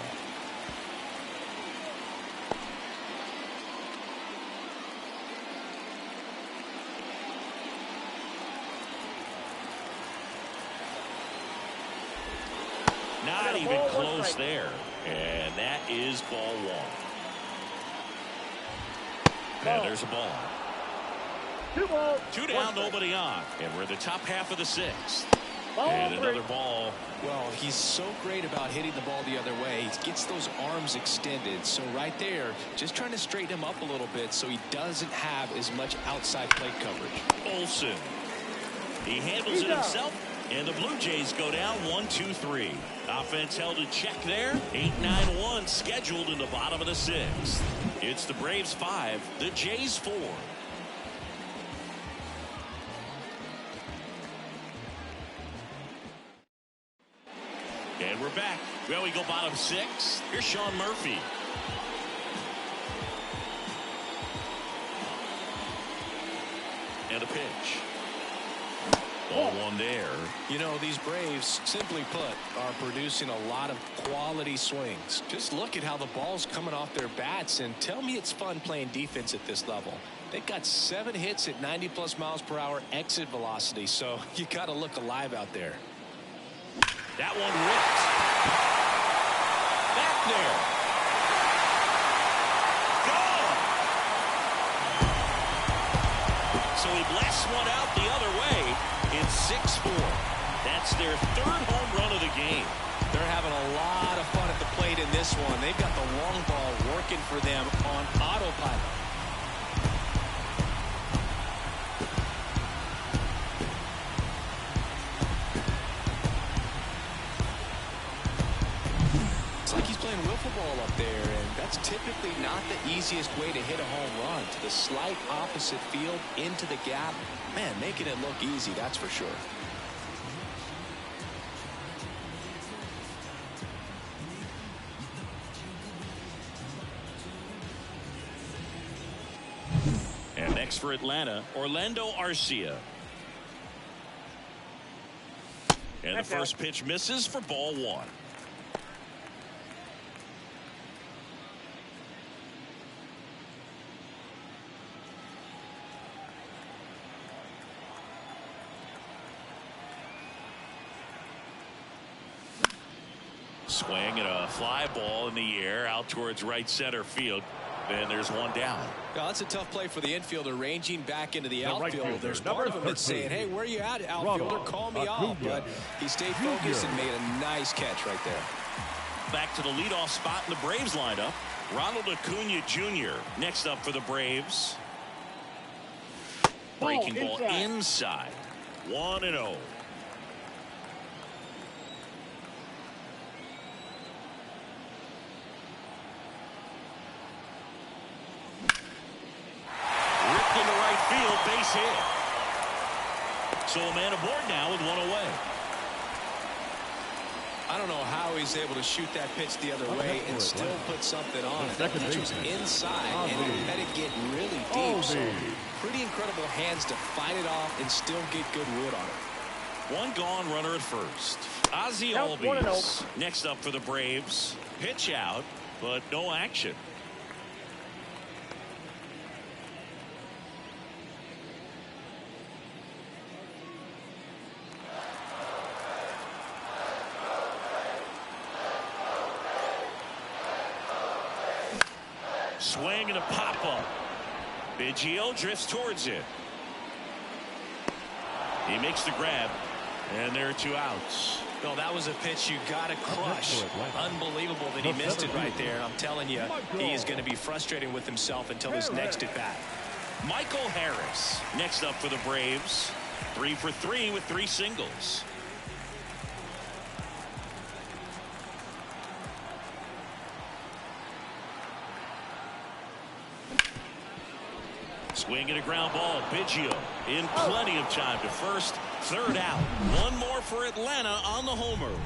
Not even close there. And that is ball 1. And there's a ball. 2 balls. 2 down, nobody on. And we're in the top half of the 6th. And another ball. Well, he's so great about hitting the ball the other way. He gets those arms extended. So right there, just trying to straighten him up a little bit so he doesn't have as much outside plate coverage. Olsen. He handles it himself. And the Blue Jays go down 1-2-3. Offense held in check there. 8-9-1 scheduled in the bottom of the 6th. It's the Braves 5, the Jays 4. And we're back. Well, we go bottom 6. Here's Sean Murphy. And a pitch. Ball 1 there. You know, these Braves, simply put, are producing a lot of quality swings. Just look at how the ball's coming off their bats, and tell me it's fun playing defense at this level. They've got 7 hits at 90+ miles per hour exit velocity, so you got to look alive out there. That one ripped. Back there. Gone. So he blasts one out the other way. It's 6-4. That's their 3rd home run of the game. They're having a lot of fun at the plate in this one. They've got the long ball working for them on autopilot. It's like he's playing wiffle ball up there, and that's typically not the easiest way to hit a home run. To the slight opposite field, into the gap. Man, making it look easy, that's for sure. And next for Atlanta, Orlando Arcia. And the first pitch misses for ball 1. Swing and a fly ball in the air out towards right center field. And there's one down. Well, that's a tough play for the infielder, ranging back into the outfield. There's part of him that's saying, hey, where are you at, outfielder? Call me off. But he stayed focused and made a nice catch right there. Back to the leadoff spot in the Braves lineup. Ronald Acuna Jr. next up for the Braves. Breaking ball inside. 1-0. Base hit. So a man aboard now with 1 away. I don't know how he's able to shoot that pitch the other way and still put something on it. That pitch was inside, and he had it get really deep. So pretty incredible hands to fight it off and still get good wood on it. One gone, runner at first. Ozzie Albies next up for the Braves. Pitch out, but no action. Swing and a pop-up. Biggio drifts towards it. He makes the grab, and there are 2 outs. Well, that was a pitch you got to crush. Unbelievable that he missed it right there. I'm telling you, he is going to be frustrated with himself until his next at-bat. Michael Harris next up for the Braves. 3 for 3 with 3 singles. Swing and a ground ball. Biggio in plenty of time to first. 3rd out. 1 more for Atlanta on the homer.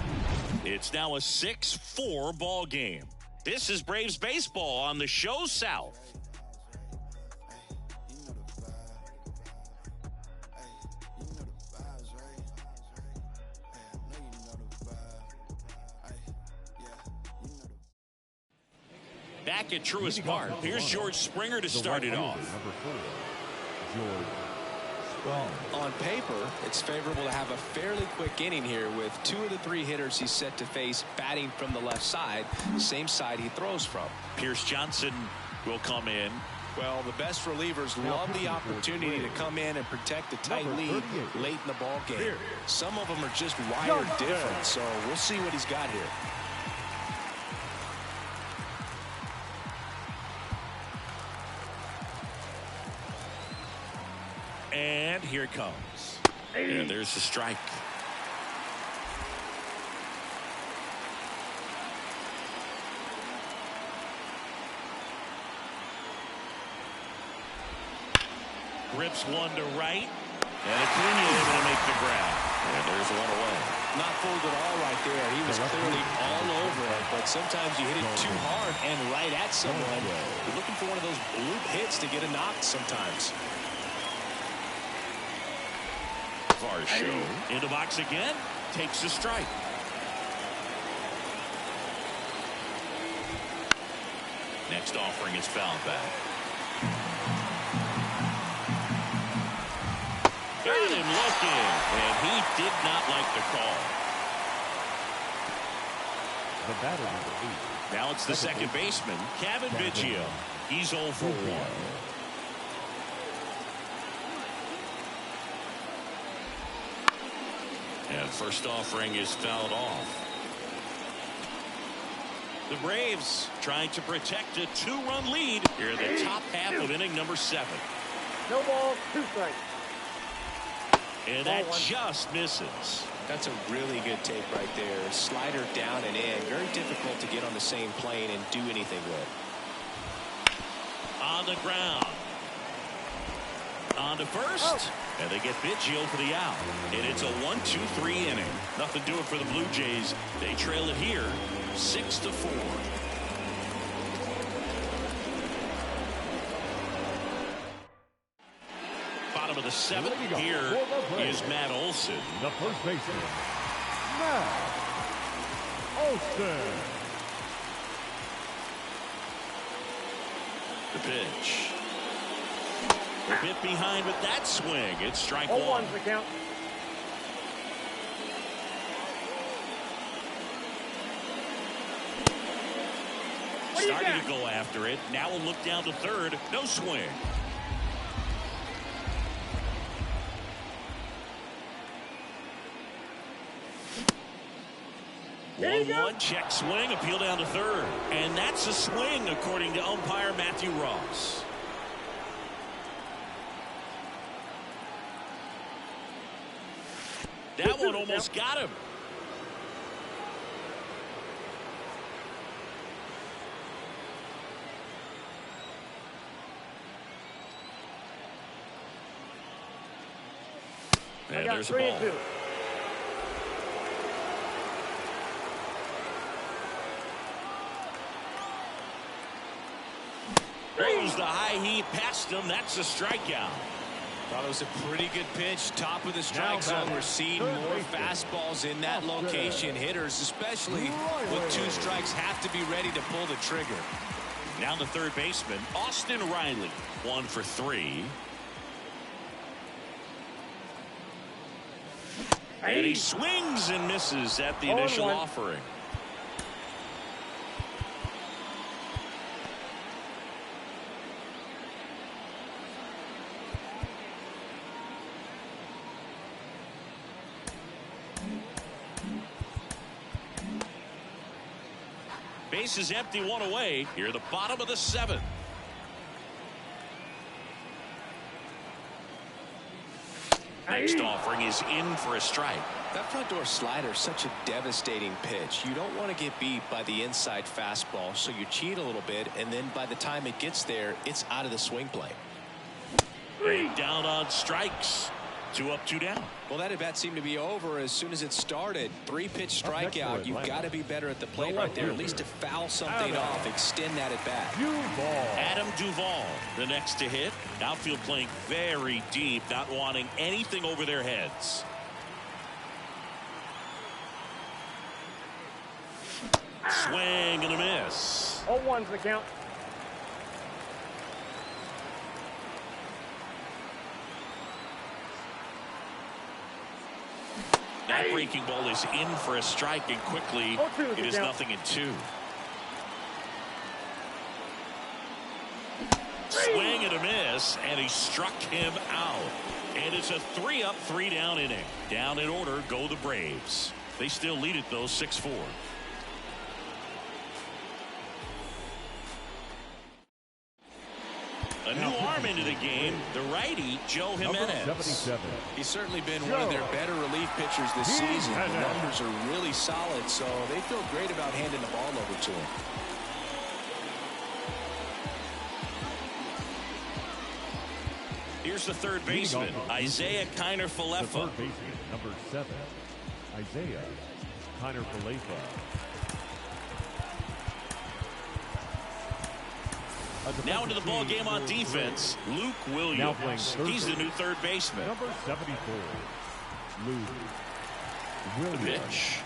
It's now a 6-4 ball game. This is Braves baseball on the show South. Back at Truist Park, here's George Springer to start it off. Number 4, George. Well, on paper, it's favorable to have a fairly quick inning here with 2 of the 3 hitters he's set to face batting from the left side, same side he throws from. Pierce Johnson will come in. Well, the best relievers love the opportunity to come in and protect a tight lead late in the ball game. Some of them are just wired different, so we'll see what he's got here. And here it comes. And there's the strike. Rips one to right. And Acuna able to make the grab. And there's one away. Not fooled at all right there. He was clearly all over it, but sometimes you hit it too hard and right at someone. You're looking for one of those bloop hits to get a knock sometimes. Varsho in the box again, takes a strike. Next offering is fouled back. Got him looking, and he did not like the call. The batter number 8. Now it's the second baseman, Kevin Biggio. He's 0 for 1. And first offering is fouled off. The Braves trying to protect a 2-run lead here in the top half of inning number 7. No ball, 2 strikes. And that just misses. That's a really good take right there. Slider down and in. Very difficult to get on the same plane and do anything with. On the ground. On to first. And they get Biggio for the out. And it's a 1-2-3 inning. Nothing doing for the Blue Jays. They trail it here 6-4. Bottom of the 7th. Here is Matt Olson. The first baseman, Matt Olson. The pitch. A bit behind with that swing. It's strike 1. 0-1's the count. Starting to go after it. Now we'll look down to third. No swing. One check swing, appeal down to third. And that's a swing, according to umpire Matthew Ross. That one almost got him. And there's a ball. Throws the high heat past him. That's a strikeout. Thought it was a pretty good pitch. Top of the strike zone. We're seeing more fastballs in that location. Hitters, especially with 2 strikes, have to be ready to pull the trigger. Now the third baseman, Austin Riley. 1 for 3. And he swings and misses at the initial offering. Base is empty, one away. Here, the bottom of the seventh. Next offering is in for a strike. That front door slider is such a devastating pitch. You don't want to get beat by the inside fastball, so you cheat a little bit, and then by the time it gets there, it's out of the swing plane. Down on strikes. 2 up, 2 down. Well, that at bat seemed to be over as soon as it started. 3-pitch strikeout. You've got to be better at the plate right there, at least to foul something off, extend that at bat. Adam Duvall, the next to hit. Outfield playing very deep, not wanting anything over their heads. Swing and a miss. 0-1's the count. That breaking ball is in for a strike, and quickly it is 0-2. Swing and a miss, and he struck him out. And it's a 3 up, 3 down inning. Down in order go the Braves. They still lead it though, 6-4. A new arm into the game, the righty, Joe Jimenez. He's certainly been one of their better relief pitchers this season. The numbers are really solid, so they feel great about handing the ball over to him. Here's the third baseman, Isaiah Kiner-Falefa. The third baseman, number 7, Isaiah Kiner-Falefa. Now into the ball game on defense, Luke Williams. He's the new third baseman. Number 74, Luke Williams. The pitch.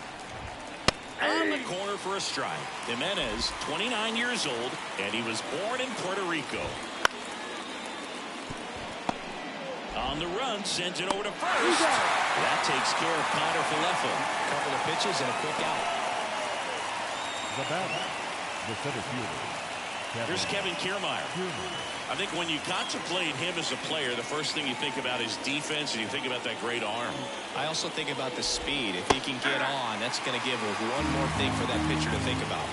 On the corner for a strike. Jimenez, 29 years old, and he was born in Puerto Rico. On the run, sends it over to first. That takes care of Kiner-Falefa. Couple of pitches and a quick out. The batter, the center fielder. Here's Kevin Kiermaier. I think when you contemplate him as a player, the first thing you think about is defense, and you think about that great arm. I also think about the speed. If he can get on, that's going to give one more thing for that pitcher to think about.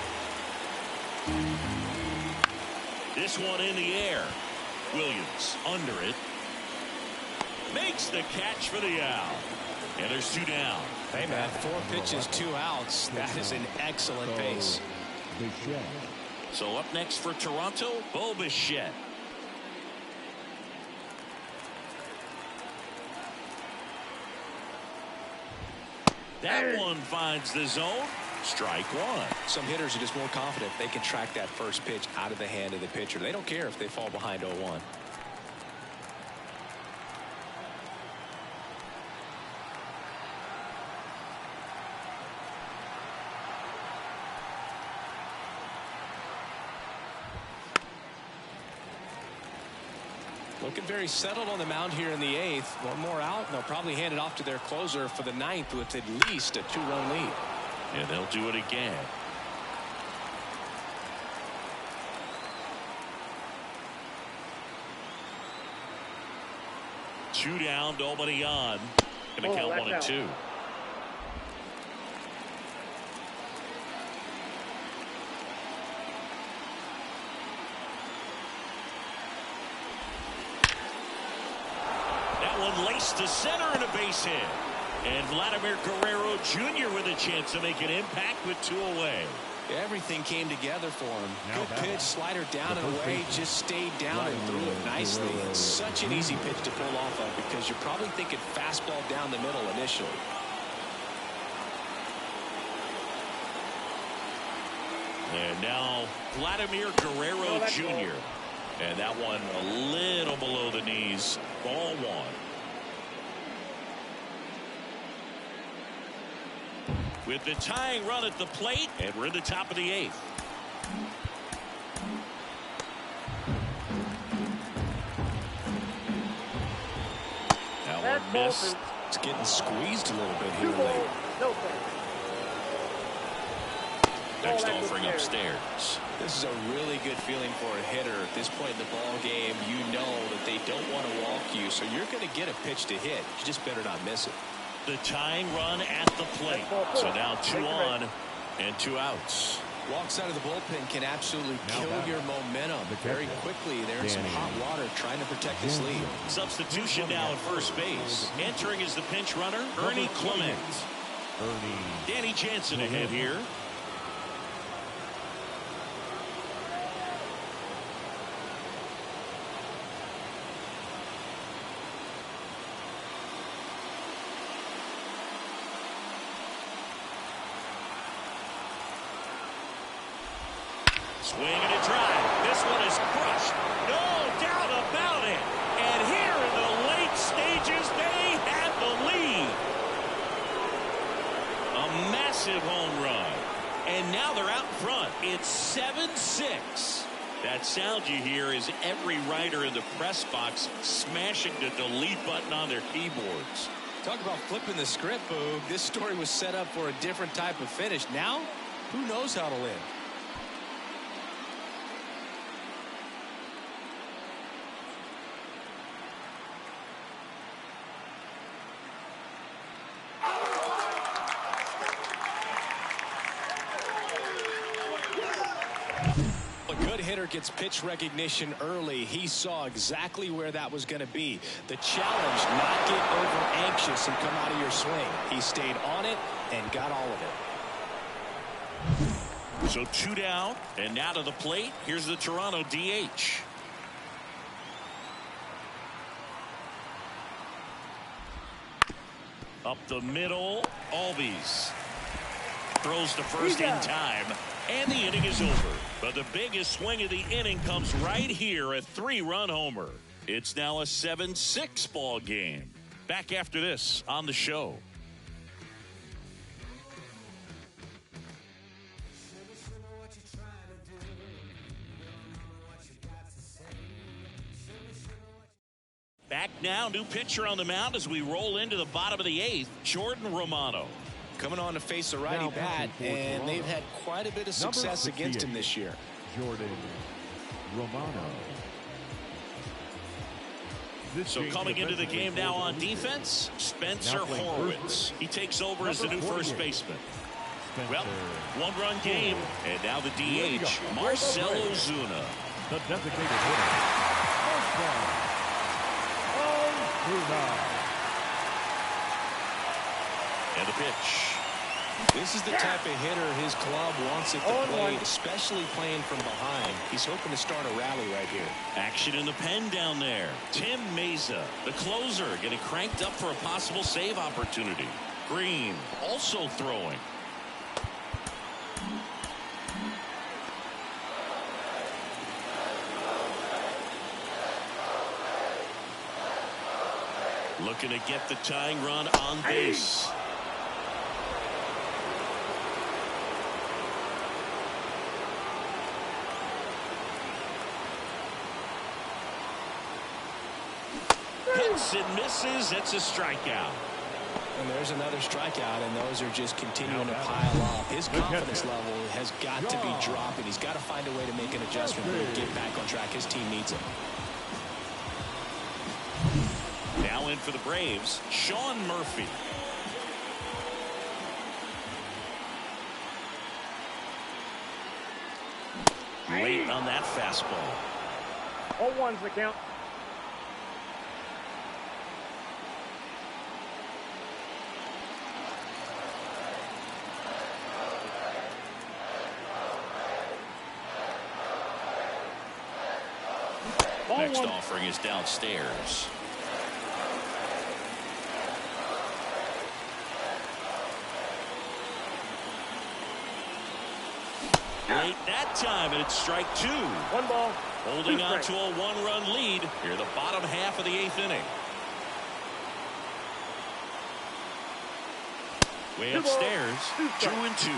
This one in the air. Williams under it. Makes the catch for the out. And there's 2 down. Hey, man, 4 pitches, 2 outs. That is an excellent pace. So up next for Toronto, Bo Bichette. That one finds the zone. Strike 1. Some hitters are just more confident they can track that first pitch out of the hand of the pitcher. They don't care if they fall behind 0-1. Looking very settled on the mound here in the 8th. One more out, and they'll probably hand it off to their closer for the 9th with at least a 2-run lead. And they'll do it again. Two down, nobody on. Gonna count 1 and 2. Laced to center and a base hit. And Vladimir Guerrero Jr. with a chance to make an impact with 2 away. Everything came together for him. Good pitch, slider down and away, just stayed down and threw it nicely. It's such an easy pitch to pull off of because you're probably thinking fastball down the middle initially. And now Vladimir Guerrero Jr. And that one a little below the knees. Ball 1. With the tying run at the plate, and we're in the top of the 8th. That one missed. It's getting squeezed a little bit here late. Next offering upstairs. This is a really good feeling for a hitter at this point in the ball game. You know that they don't want to walk you, so you're going to get a pitch to hit. You just better not miss it. The tying run at the plate. So now 2 on and 2 outs. Walks out of the bullpen can absolutely kill your momentum very quickly. They're in some hot water trying to protect this lead. Substitution now at first base. Entering is the pinch runner, Ernie Clemens. Danny Jansen ahead here. Swing and a drive. This one is crushed. No doubt about it. And here in the late stages, they have the lead. A massive home run. And now they're out front. It's 7-6. That sound you hear is every writer in the press box smashing the delete button on their keyboards. Talk about flipping the script, Boog. This story was set up for a different type of finish. Now, who knows how to win? Gets pitch recognition early. He saw exactly where that was going to be. The challenge, not get over anxious and come out of your swing. He stayed on it and got all of it. So 2 down, and now to the plate. Here's the Toronto DH. Up the middle, Albies throws to first in time, and the inning is over. But the biggest swing of the inning comes right here, a 3-run homer. It's now a 7-6 ball game. Back after this on the show. Back now, new pitcher on the mound as we roll into the bottom of the 8th, Jordan Romano. Coming on to face a righty bat, and they've had quite a bit of success against him this year. Jordan Romano. So coming into the game now on defense, Spencer Horwitz. He takes over as the new first baseman. Well, 1-run game, and now the DH, Marcell Ozuna. The designated hitter. And the pitch. This is the type of hitter his club wants at the plate, especially playing from behind. He's hoping to start a rally right here. Action in the pen down there. Tim Meza, the closer, getting cranked up for a possible save opportunity. Green also throwing. Looking to get the tying run on base. Cuts and misses. It's a strikeout. And there's another strikeout, and those are just continuing to pile up. His confidence level has got to be dropping. He's got to find a way to make an adjustment and get back on track. His team needs him. Now in for the Braves, Sean Murphy. Late on that fastball. 0-1's the count. Next offering is downstairs. Late that time, and it's strike 2. 1 ball. Holding on to a 1-run lead here, the bottom half of the 8th inning. Way upstairs, 2-2.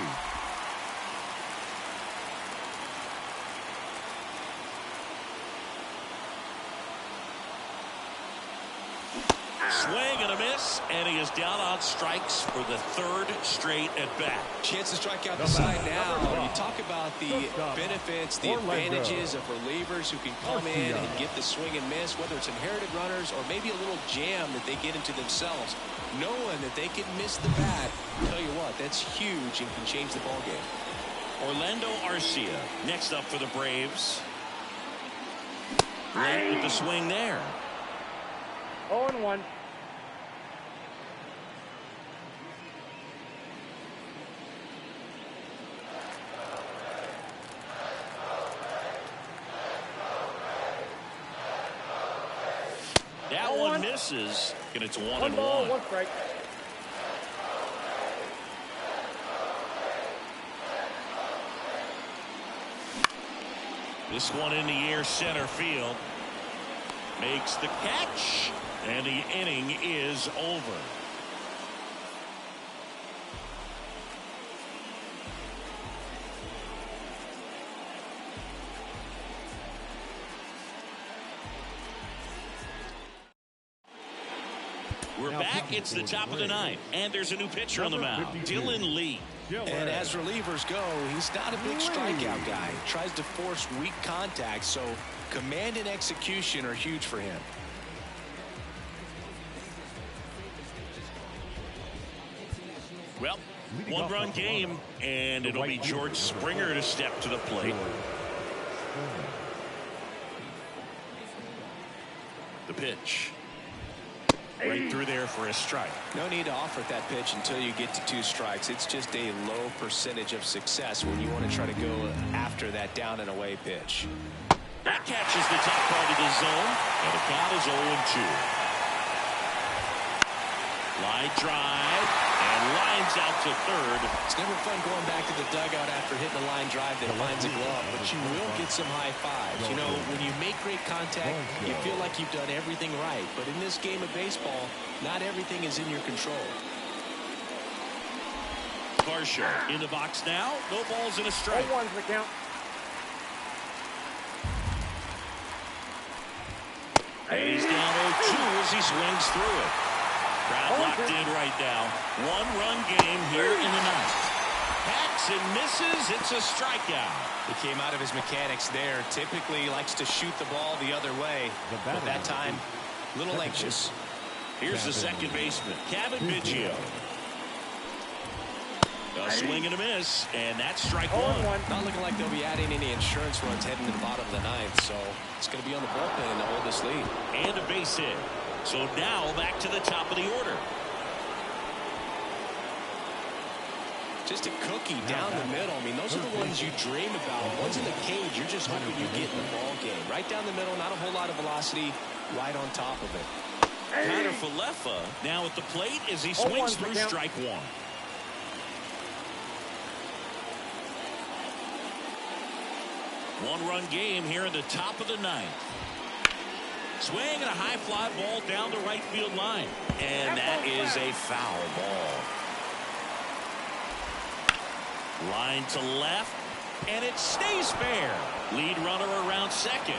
Swing and a miss, and he is down on strikes for the 3rd straight at bat. Chance to strike out the side now. You talk about the benefits, the advantages of relievers who can come in and get the swing and miss, whether it's inherited runners or maybe a little jam that they get into themselves. Knowing that they can miss the bat, I'll tell you what, that's huge and can change the ball game. Orlando Arcia next up for the Braves. Late with the swing there. 0-1. That one misses, and it's 1-1. 1 ball, 1 strike. This one in the air center field. Makes the catch, and the inning is over. We're back. It's the top of the ninth, and there's a new pitcher on the mound, Dylan Lee. And as relievers go, he's not a big strikeout guy. He tries to force weak contact, so command and execution are huge for him. Well, one-run game, and it'll be George Springer to step to the plate. The pitch. Right through there for a strike. No need to offer that pitch until you get to 2 strikes. It's just a low percentage of success when you want to try to go after that down and away pitch. That catches the top part of the zone, and the count is 0-2. Line drive, and lines out to third. It's never fun going back to the dugout after hitting a line drive that lines a glove, but you will get some high fives. You know, when you make great contact, you feel like you've done everything right. But in this game of baseball, not everything is in your control. Varsho in the box now. No balls and a strike. 0-1's the count. And he's down 0-2 as he swings through it. Crowd locked in right now. One-run game here in the ninth. Hacks and misses. It's a strikeout. He came out of his mechanics there. Typically likes to shoot the ball the other way. But that time, a little anxious. Here's the second baseman, Kevin Biggio. A swing and a miss, and that's strike 1. Not looking like they'll be adding any insurance runs heading to the bottom of the ninth, so it's going to be on the bullpen to hold this lead. And a base hit. So now back to the top of the order. Just a cookie down the middle. I mean, those are the ones you dream about. Ones in the cage, you're just hoping you get in the ball game. Right down the middle, not a whole lot of velocity, right on top of it. Connor Falefa now at the plate as he swings through strike 1. One-run game here in the top of the ninth. Swing and a high fly ball down the right field line. And that is a foul ball. Line to left, and it stays fair. Lead runner around second.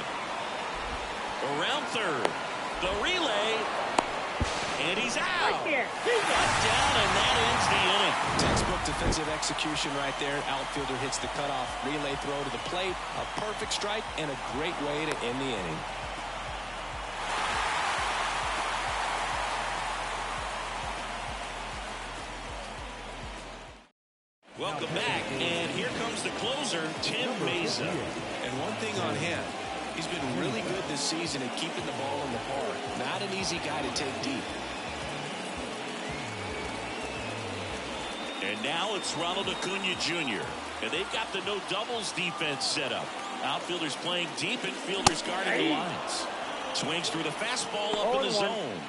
Around third. The relay. And he's out. Cut down, and that ends the inning. Textbook defensive execution right there. Outfielder hits the cutoff relay throw to the plate. A perfect strike and a great way to end the inning. Welcome back, and here comes the closer, Tim Mesa. And one thing on him, he's been really good this season at keeping the ball in the park. Not an easy guy to take deep. And now it's Ronald Acuna Jr. And they've got the no doubles defense set up. Outfielders playing deep, infielders guarding the lines. Swings through the fastball up in the zone.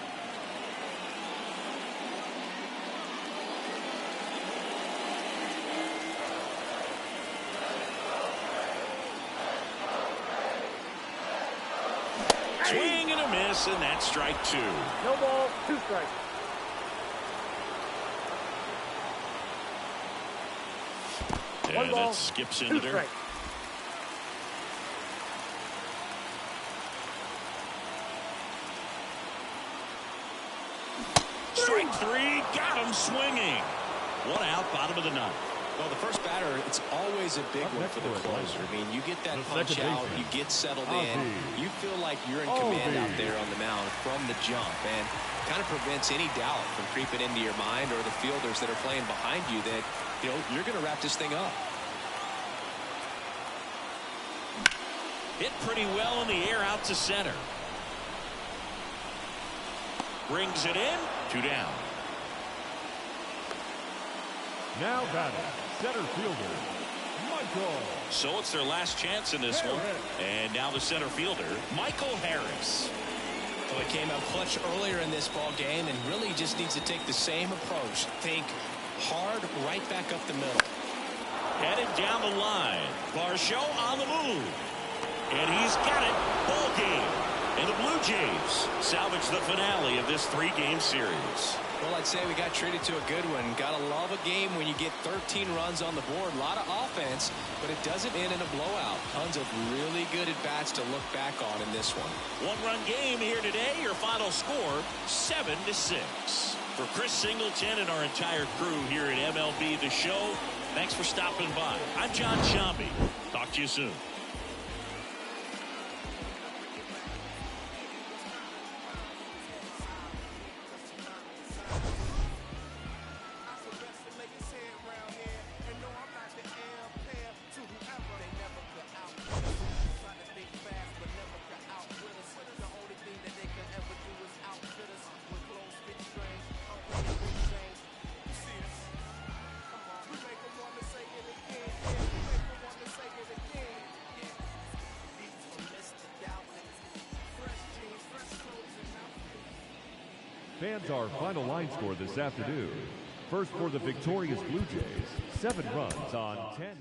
Swing and a miss, and that's strike 2. No ball, 2 strikes. And that skips into there. Strike 3, got him swinging. 1 out, bottom of the ninth. Well, the first batter, it's always a big one for the closer. I mean, you get that punch out, you get settled in, you feel like you're in command out there on the mound from the jump, and kind of prevents any doubt from creeping into your mind or the fielders that are playing behind you that, you know, you're going to wrap this thing up. Hit pretty well in the air out to center. Brings it in. 2 down. Now batting, center fielder, Michael. So it's their last chance in this one. And now the center fielder, Michael Harris. Well, he came out clutch earlier in this ball game and really just needs to take the same approach. Think hard right back up the middle. Headed down the line. Varsho on the move. And he's got it. Ball game. And the Blue Jays salvage the finale of this 3-game series. Well, I'd say we got treated to a good one. Gotta love a game when you get 13 runs on the board. A lot of offense, but it doesn't end in a blowout. Tons of really good at-bats to look back on in this one. 1-run game here today. Your final score, 7-6. For Chris Singleton and our entire crew here at MLB The Show, thanks for stopping by. I'm John Shambi. Talk to you soon. Fans, our final line score this afternoon. First for the victorious Blue Jays, 7 runs on 10.